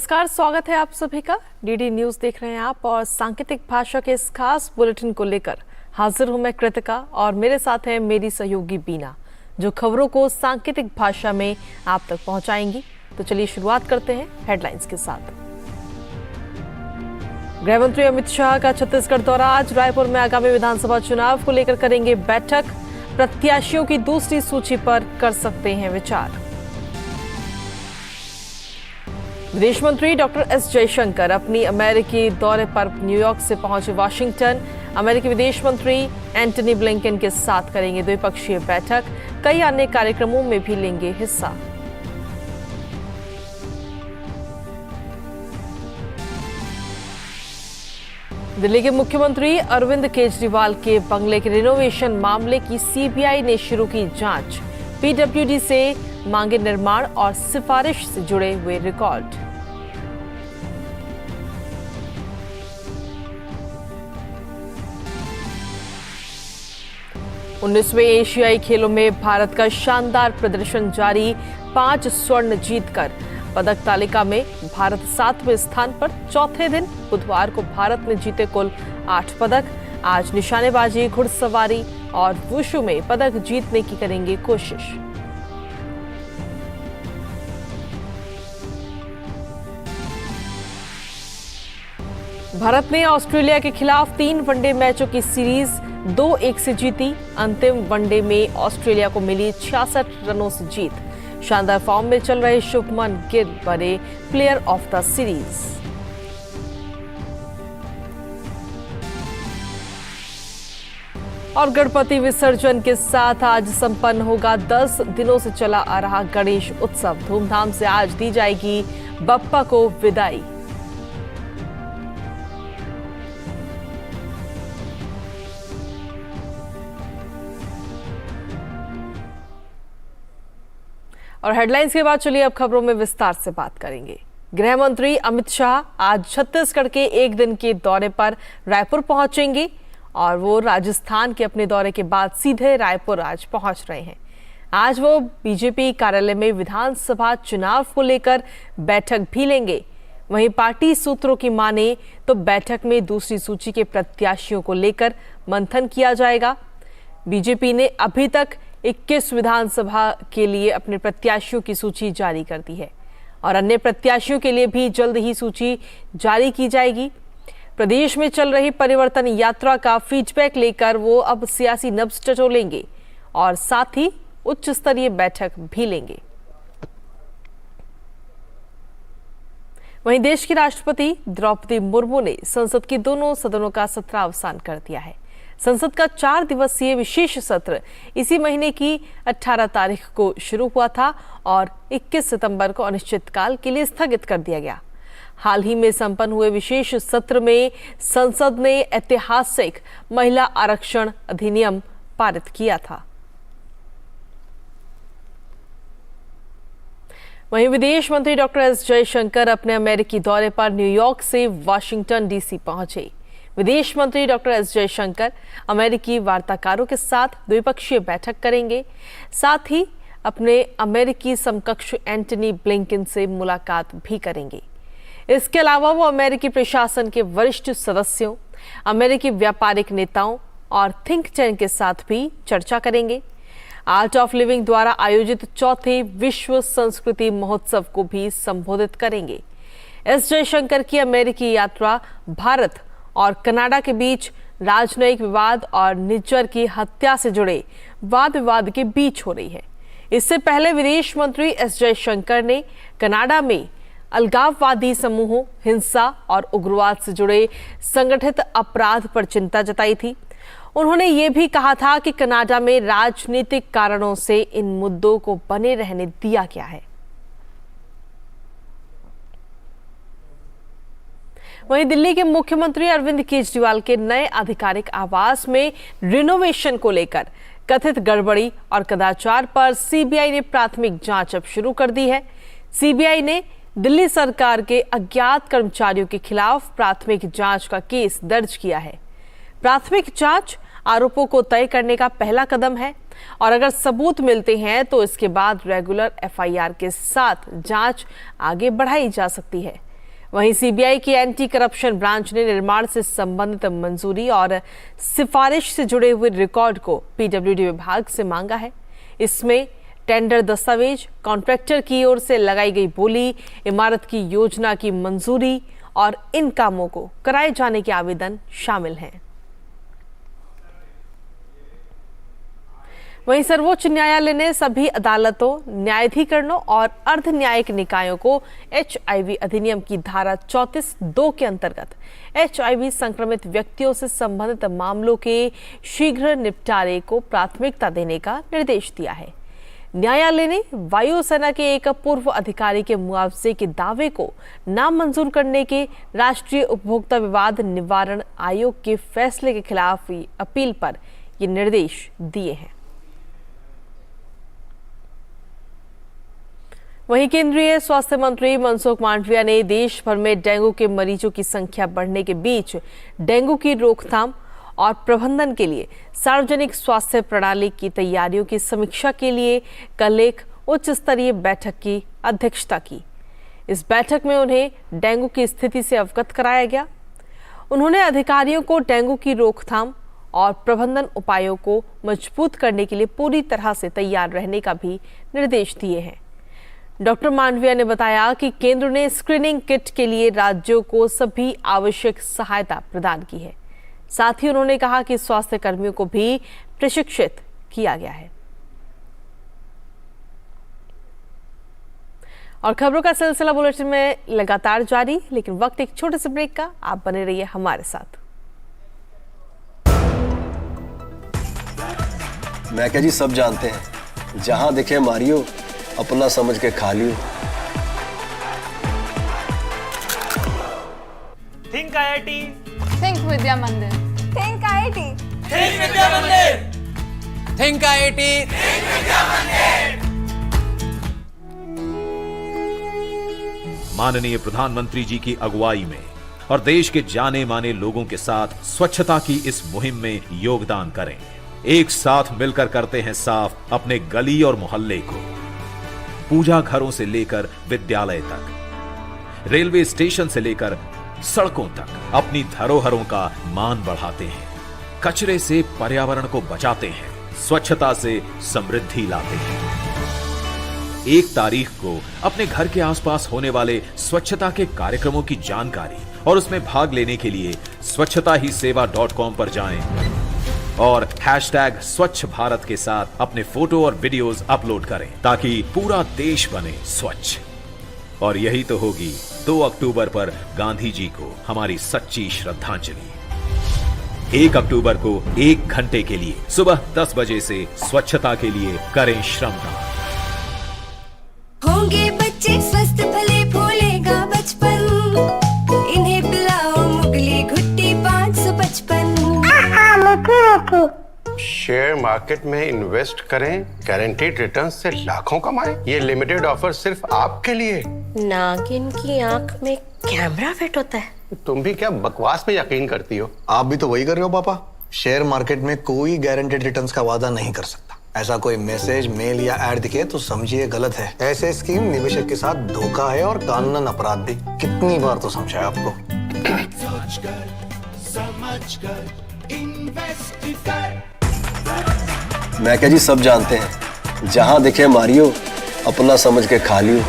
नमस्कार, स्वागत है आप सभी का। डीडी न्यूज देख रहे हैं आप और सांकेतिक भाषा के इस खास बुलेटिन को लेकर हाजिर हूं मैं कृतिका और मेरे साथ है मेरी सहयोगी बीना, जो खबरों को सांकेतिक भाषा में आप तक पहुंचाएंगी। तो चलिए शुरुआत करते हैं हेडलाइंस के साथ। गृह मंत्री अमित शाह का छत्तीसगढ़ दौरा। आज रायपुर में आगामी विधानसभा चुनाव को लेकर करेंगे बैठक। प्रत्याशियों की दूसरी सूची पर कर सकते हैं विचार। विदेश मंत्री डॉक्टर एस जयशंकर अपनी अमेरिकी दौरे पर न्यूयॉर्क से पहुंचे वाशिंगटन। अमेरिकी विदेश मंत्री एंटनी ब्लिंकन के साथ करेंगे द्विपक्षीय बैठक। कई अन्य कार्यक्रमों में भी लेंगे हिस्सा। दिल्ली के मुख्यमंत्री अरविंद केजरीवाल के बंगले के रिनोवेशन मामले की सीबीआई ने शुरू की जांच। पीडब्ल्यूडी से मांगे निर्माण और सिफारिश से जुड़े हुए रिकॉर्ड। उन्नीसवें एशियाई खेलों में भारत का शानदार प्रदर्शन जारी। 5 स्वर्ण जीतकर पदक तालिका में भारत 7वें स्थान पर। चौथे दिन बुधवार को भारत ने जीते कुल 8 पदक। आज निशानेबाजी, घुड़सवारी और वुशु में पदक जीतने की करेंगे कोशिश। भारत ने ऑस्ट्रेलिया के खिलाफ 3 वनडे मैचों की सीरीज 2-1 से जीती। अंतिम वनडे में ऑस्ट्रेलिया को मिली 66 रनों से जीत। शानदार फॉर्म में चल रहे शुभमन गिल बने प्लेयर ऑफ द सीरीज। और गणपति विसर्जन के साथ आज संपन्न होगा 10 दिनों से चला आ रहा गणेश उत्सव। धूमधाम से आज दी जाएगी बप्पा को विदाई। और हेडलाइंस के बाद चलिए अब खबरों में विस्तार से बात करेंगे। गृह मंत्री अमित शाह आज छत्तीसगढ़ के एक दिन के दौरे पर रायपुर पहुंचेंगे और वो राजस्थान के अपने दौरे के बाद सीधे रायपुर आज पहुंच रहे हैं। आज वो बीजेपी कार्यालय में विधानसभा चुनाव को लेकर बैठक भी लेंगे। वहीं पार्टी सूत्रों की माने तो बैठक में दूसरी सूची के प्रत्याशियों को लेकर मंथन किया जाएगा। बीजेपी ने अभी तक 21 विधानसभा के लिए अपने प्रत्याशियों की सूची जारी कर दी है और अन्य प्रत्याशियों के लिए भी जल्द ही सूची जारी की जाएगी। प्रदेश में चल रही परिवर्तन यात्रा का फीडबैक लेकर वो अब सियासी नब्ज टटोलेंगे और साथ ही उच्च स्तरीय बैठक भी लेंगे। वहीं देश की राष्ट्रपति द्रौपदी मुर्मू ने संसद के दोनों सदनों का सत्रावसान कर दिया है। संसद का 4 दिवसीय विशेष सत्र इसी महीने की 18 तारीख को शुरू हुआ था और 21 सितंबर को अनिश्चितकाल के लिए स्थगित कर दिया गया। हाल ही में संपन्न हुए विशेष सत्र में संसद ने ऐतिहासिक महिला आरक्षण अधिनियम पारित किया था। वहीं विदेश मंत्री डॉक्टर एस जयशंकर अपने अमेरिकी दौरे पर न्यूयॉर्क से वाशिंगटन डीसी पहुंचे। विदेश मंत्री डॉक्टर एस जयशंकर अमेरिकी वार्ताकारों के साथ द्विपक्षीय बैठक करेंगे। साथ ही अपने अमेरिकी समकक्ष एंटनी ब्लिंकन से मुलाकात भी करेंगे। इसके अलावा वो अमेरिकी प्रशासन के वरिष्ठ सदस्यों, अमेरिकी व्यापारिक नेताओं और थिंक टैंक के साथ भी चर्चा करेंगे। आर्ट ऑफ लिविंग द्वारा आयोजित 4थे विश्व संस्कृति महोत्सव को भी संबोधित करेंगे। एस जयशंकर की अमेरिकी यात्रा भारत और कनाडा के बीच राजनयिक विवाद और निज्जर की हत्या से जुड़े वाद विवाद के बीच हो रही है। इससे पहले विदेश मंत्री एस जयशंकर ने कनाडा में अलगाववादी समूहों, हिंसा और उग्रवाद से जुड़े संगठित अपराध पर चिंता जताई थी। उन्होंने ये भी कहा था कि कनाडा में राजनीतिक कारणों से इन मुद्दों को बने रहने दिया गया है। वहीं दिल्ली के मुख्यमंत्री अरविंद केजरीवाल के नए आधिकारिक आवास में रिनोवेशन को लेकर कथित गड़बड़ी और कदाचार पर सीबीआई ने प्राथमिक जांच अब शुरू कर दी है। सीबीआई ने दिल्ली सरकार के अज्ञात कर्मचारियों के खिलाफ प्राथमिक जांच का केस दर्ज किया है। प्राथमिक जांच आरोपों को तय करने का पहला कदम है और अगर सबूत मिलते हैं तो इसके बाद रेगुलर एफआईआर के साथ जांच आगे बढ़ाई जा सकती है। वहीं सीबीआई की एंटी करप्शन ब्रांच ने निर्माण से संबंधित मंजूरी और सिफारिश से जुड़े हुए रिकॉर्ड को पीडब्ल्यूडी विभाग से मांगा है। इसमें टेंडर दस्तावेज, कॉन्ट्रैक्टर की ओर से लगाई गई बोली, इमारत की योजना की मंजूरी और इन कामों को कराए जाने के आवेदन शामिल हैं। वहीं सर्वोच्च न्यायालय ने सभी अदालतों, न्यायाधिकरणों और अर्ध न्यायिक निकायों को HIV अधिनियम की धारा 34(2) के अंतर्गत HIV संक्रमित व्यक्तियों से संबंधित मामलों के शीघ्र निपटारे को प्राथमिकता देने का निर्देश दिया है। न्यायालय ने वायुसेना के एक पूर्व अधिकारी के मुआवजे के दावे को नामंजूर करने के राष्ट्रीय उपभोक्ता विवाद निवारण आयोग के फैसले के खिलाफ अपील पर ये निर्देश दिए हैं। वहीं केंद्रीय स्वास्थ्य मंत्री मनसुख मांडविया ने देश भर में डेंगू के मरीजों की संख्या बढ़ने के बीच डेंगू की रोकथाम और प्रबंधन के लिए सार्वजनिक स्वास्थ्य प्रणाली की तैयारियों की समीक्षा के लिए कल एक उच्च स्तरीय बैठक की अध्यक्षता की। इस बैठक में उन्हें डेंगू की स्थिति से अवगत कराया गया। उन्होंने अधिकारियों को डेंगू की रोकथाम और प्रबंधन उपायों को मजबूत करने के लिए पूरी तरह से तैयार रहने का भी निर्देश दिए हैं। डॉक्टर मांडविया ने बताया कि केंद्र ने स्क्रीनिंग किट के लिए राज्यों को सभी आवश्यक सहायता प्रदान की है। साथ ही उन्होंने कहा कि स्वास्थ्य कर्मियों को भी प्रशिक्षित किया गया है। और खबरों का सिलसिला बुलेटिन में लगातार जारी, लेकिन वक्त एक छोटे से ब्रेक का। आप बने रहिए हमारे साथ। मैं क्या जी, सब जानते हैं, जहां दिखे मारियो, अपना समझ के खा लियो। थिंक IIT, थिंक विद्या मंदिर, थिंक IIT, थिंक विद्या मंदिर, थिंक IIT, थिंक विद्या मंदिर। माननीय प्रधानमंत्री जी की अगुवाई में और देश के जाने माने लोगों के साथ स्वच्छता की इस मुहिम में योगदान करें। एक साथ मिलकर करते हैं साफ अपने गली और मोहल्ले को। पूजा घरों से लेकर विद्यालय तक, रेलवे स्टेशन से लेकर सड़कों तक अपनी धरोहरों का मान बढ़ाते हैं। कचरे से पर्यावरण को बचाते हैं, स्वच्छता से समृद्धि लाते हैं। 1 तारीख को अपने घर के आसपास होने वाले स्वच्छता के कार्यक्रमों की जानकारी और उसमें भाग लेने के लिए स्वच्छताहीसेवा.com पर जाएं और #स्वच्छ भारत के साथ अपने फोटो और वीडियोस अपलोड करें ताकि पूरा देश बने स्वच्छ। और यही तो होगी 2 अक्टूबर पर गांधी जी को हमारी सच्ची श्रद्धांजलि। 1 अक्टूबर को 1 घंटे के लिए सुबह 10 बजे से स्वच्छता के लिए करें श्रमदान। होंगे बच्चे स्वस्थ, भले फूलेगा बचपन, इन्हें पिलाओ मुगली घुट्टी 555। शेयर मार्केट में इन्वेस्ट करें, गारंटीड रिटर्न से लाखों कमाएं। ये लिमिटेड ऑफर सिर्फ आपके लिए। नागिन की आंख में कैमरा फिट होता है। तुम भी क्या बकवास में यकीन करती हो? आप भी तो वही कर रहे हो पापा। शेयर मार्केट में कोई गारंटीड रिटर्न्स का वादा नहीं कर सकता। ऐसा कोई मैसेज, मेल या एड दिखे तो समझिए गलत है। ऐसे स्कीम निवेशक के साथ धोखा है और कानूनन अपराध भी। कितनी बार तो समझाया आपको। मैं क्या जी, सब जानते हैं, जहां दिखे मारियो, अपना समझ के खा लियो।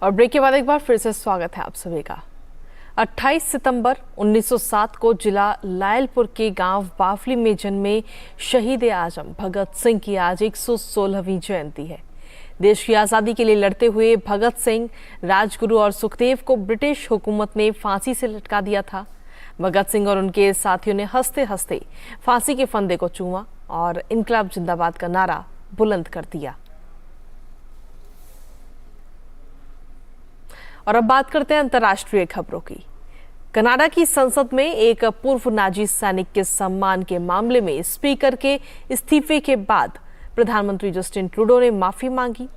और ब्रेक के बाद एक बार फिर से स्वागत है आप सभी का। 28 सितंबर 1907 को जिला लायलपुर के गांव बावली में जन्मे शहीद आजम भगत सिंह की आज 116वीं जयंती है। देश की आज़ादी के लिए लड़ते हुए भगत सिंह, राजगुरु और सुखदेव को ब्रिटिश हुकूमत ने फांसी से लटका दिया था। भगत सिंह और उनके साथियों ने हंसते हंसते फांसी के फंदे को चूमा और इनकलाब जिंदाबाद का नारा बुलंद कर दिया। और अब बात करते हैं अंतर्राष्ट्रीय खबरों की। कनाडा की संसद में एक पूर्व नाजी सैनिक के सम्मान के मामले में स्पीकर के इस्तीफे के बाद प्रधानमंत्री जस्टिन ट्रूडो ने माफी मांगी।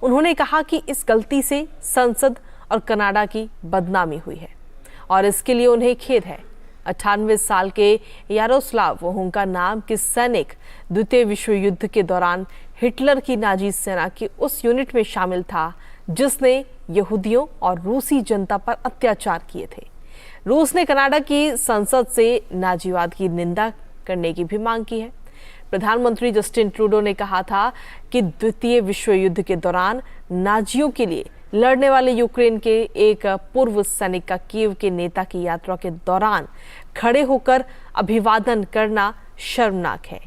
उन्होंने कहा कि इस गलती से संसद और कनाडा की बदनामी हुई है और इसके लिए उन्हें खेद है। 98 साल के यारोस्लाव वोहंका नाम के सैनिक द्वितीय विश्व युद्ध के दौरान हिटलर की नाजी सेना के उस यूनिट में शामिल था जिसने यहूदियों और रूसी जनता पर अत्याचार किए थे। रूस ने कनाडा की संसद से नाजीवाद की निंदा करने की भी मांग की है। प्रधानमंत्री जस्टिन ट्रूडो ने कहा था कि द्वितीय विश्व युद्ध के दौरान नाजियों के लिए लड़ने वाले यूक्रेन के एक पूर्व सैनिक का कीव के नेता की यात्रा के दौरान खड़े होकर अभिवादन करना शर्मनाक है।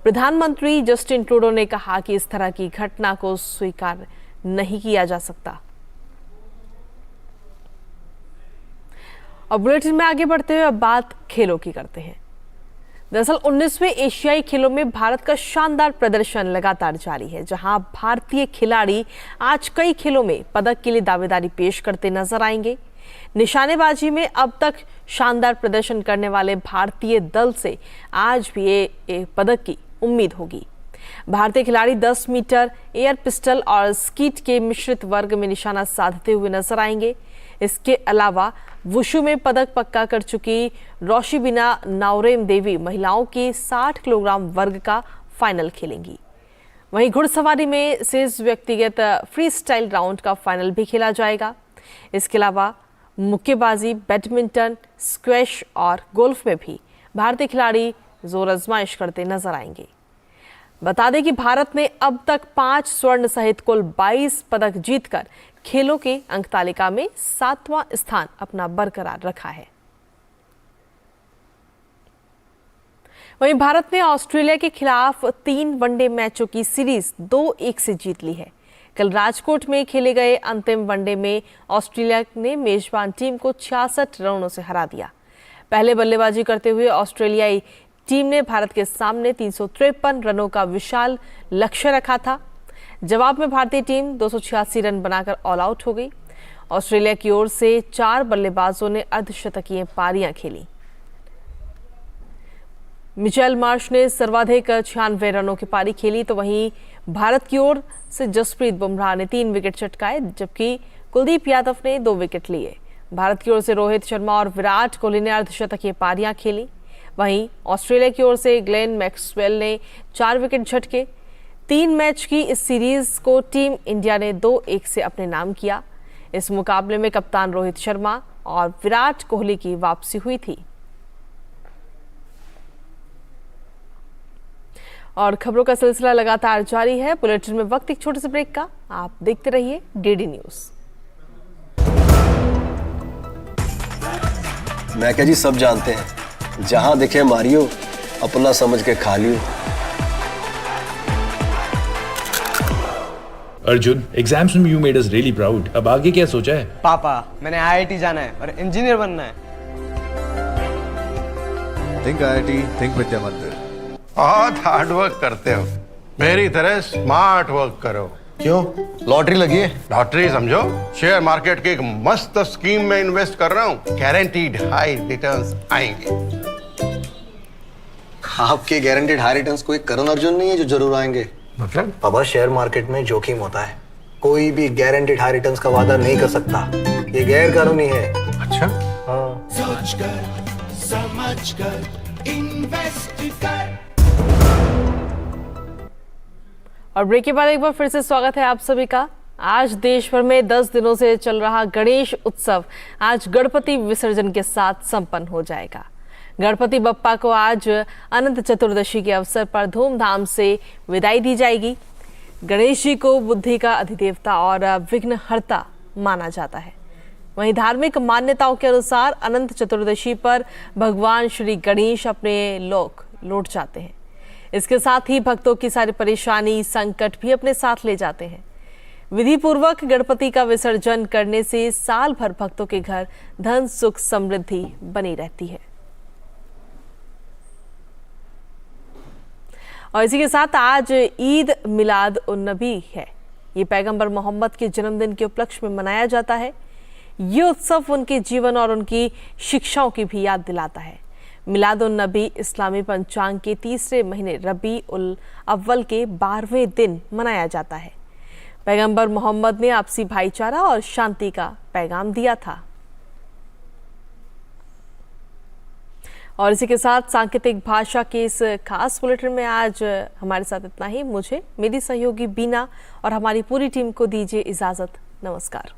प्रधानमंत्री जस्टिन ट्रूडो ने कहा कि इस तरह की घटना को स्वीकार नहीं किया जा सकता। और बुलेटिन में आगे बढ़ते हुए अब बात खेलों की करते हैं। दरअसल 19वें एशियाई खेलों में भारत का शानदार प्रदर्शन लगातार जारी है, जहां भारतीय खिलाड़ी आज कई खेलों में पदक के लिए दावेदारी पेश करते नजर आएंगे। निशानेबाजी में अब तक शानदार प्रदर्शन करने वाले भारतीय दल से आज भी एक पदक की उम्मीद होगी। भारतीय खिलाड़ी 10 मीटर एयर पिस्टल और स्कीट के मिश्रित वर्ग में निशाना साधते हुए नजर आएंगे। इसके अलावा वुशु में पदक पक्का कर चुकी रोशिबिना नाओरेम देवी महिलाओं के 60 किलोग्राम वर्ग का फाइनल खेलेंगी। वहीं घुड़सवारी में शेष व्यक्तिगत फ्री स्टाइल राउंड का फाइनल भी खेला जाएगा। इसके अलावा मुक्केबाजी, बैडमिंटन, स्क्वैश और गोल्फ में भी भारतीय खिलाड़ी जोर आजमाइश करते नजर आएंगे। बता दें कि भारत ने अब तक 5 स्वर्ण सहित कुल 22 पदक जीतकर खेलों के अंक तालिका में 7वां स्थान अपना बरकरार रखा है। वहीं भारत ने ऑस्ट्रेलिया के खिलाफ 3 वनडे मैचों की सीरीज 2-1 से जीत ली है। कल राजकोट में खेले गए अंतिम वनडे में ऑस्ट्रेलिया ने मेजबान टीम को 66 रनों से हरा दिया। पहले बल्लेबाजी करते हुए ऑस्ट्रेलियाई टीम ने भारत के सामने 353 रनों का विशाल लक्ष्य रखा था। जवाब में भारतीय टीम 286 रन बनाकर ऑल आउट हो गई। ऑस्ट्रेलिया की ओर से 4 बल्लेबाजों ने अर्धशतकीय पारियां खेली। मिचेल मार्श ने सर्वाधिक 96 रनों की पारी खेली, तो वहीं भारत की ओर से जसप्रीत बुमराह ने 3 विकेट चटकाए, जबकि कुलदीप यादव ने 2 विकेट लिए। भारत की ओर से रोहित शर्मा और विराट कोहली ने अर्धशतकीय पारियां खेली। वहीं ऑस्ट्रेलिया की ओर से ग्लेन मैक्सवेल ने 4 विकेट झटके। 3 मैच की इस सीरीज को टीम इंडिया ने 2-1 से अपने नाम किया। इस मुकाबले में कप्तान रोहित शर्मा और विराट कोहली की वापसी हुई थी। और खबरों का सिलसिला लगातार जारी है। बुलेटिन में वक्त एक छोटे से ब्रेक का, आप देखते रहिए डीडी न्यूज। मैं क्या जी, सब जानते हैं, जहां दिखे मारियो अपना समझ के खा लियो। अर्जुन, एग्जाम्स में you made us really proud. अब आगे क्या सोचा है? पापा, मैंने आईआईटी जाना है और इंजीनियर बनना है। थिंक आईआईटी, थिंक विद्या मंदिर। बहुत हार्ड वर्क करते हो, मेरी तरह स्मार्ट वर्क करो। क्यों? लॉटरी लगी है? लॉटरी समझो, शेयर मार्केट की एक मस्त स्कीम में इन्वेस्ट कर रहा हूँ, गारंटीड हाई रिटर्न्स आएंगे। आपके गारंटीड हाई रिटर्न्स कोई करण अर्जुन नहीं है जो जरूर आएंगे। मतलब? बाबा, शेयर मार्केट में जोखिम होता है, कोई भी गारंटीड हाई रिटर्न्स का वादा नहीं कर सकता, ये गैर कानूनी है। अच्छा? हाँ। सोचकर समझकर इन्वेस्ट कर। और ब्रेक के बाद एक बार फिर से स्वागत है आप सभी का। आज देश भर में 10 दिनों से चल रहा गणेश उत्सव आज गणपति विसर्जन के साथ संपन्न हो जाएगा। गणपति बप्पा को आज अनंत चतुर्दशी के अवसर पर धूमधाम से विदाई दी जाएगी। गणेश जी को बुद्धि का अधिदेवता और विघ्नहर्ता माना जाता है। वहीं धार्मिक मान्यताओं के अनुसार अनंत चतुर्दशी पर भगवान श्री गणेश अपने लोक लौट जाते हैं। इसके साथ ही भक्तों की सारी परेशानी, संकट भी अपने साथ ले जाते हैं। विधि पूर्वक गणपति का विसर्जन करने से साल भर भक्तों के घर धन, सुख, समृद्धि बनी रहती है। और इसी के साथ आज ईद मिलाद उन नबी है। ये पैगंबर मोहम्मद के जन्मदिन के उपलक्ष्य में मनाया जाता है। ये उत्सव उनके जीवन और उनकी शिक्षाओं की भी याद दिलाता है। मिलाद उन नबी इस्लामी पंचांग के तीसरे महीने रबी उल अव्वल के 12वें दिन मनाया जाता है। पैगंबर मोहम्मद ने आपसी भाईचारा और शांति का पैगाम दिया था। और इसी के साथ सांकेतिक भाषा के इस खास बुलेटिन में आज हमारे साथ इतना ही। मुझे, मेरी सहयोगी बीना और हमारी पूरी टीम को दीजिए इजाजत। नमस्कार।